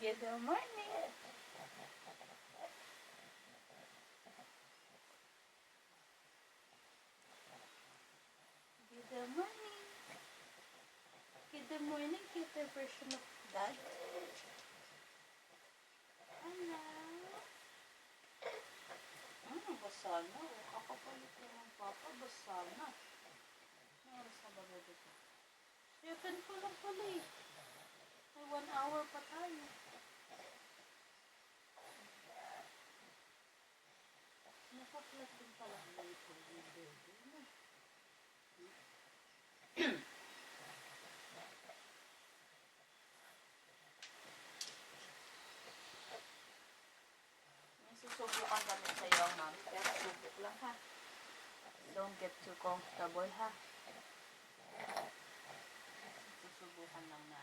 Good morning. Good morning. Good morning, kita version of dad. Hello. Basa na. Kakapalit ko ng papa. Basa na. Ano oras na ba dito? 7 pa lang pala eh. May 1 hour pa tayo. Nakaplat din pala ang ito. May susubukan kami sa iyo, mami. Pero subok lang ha. Don't get too comfortable ha. Susubukan lang na.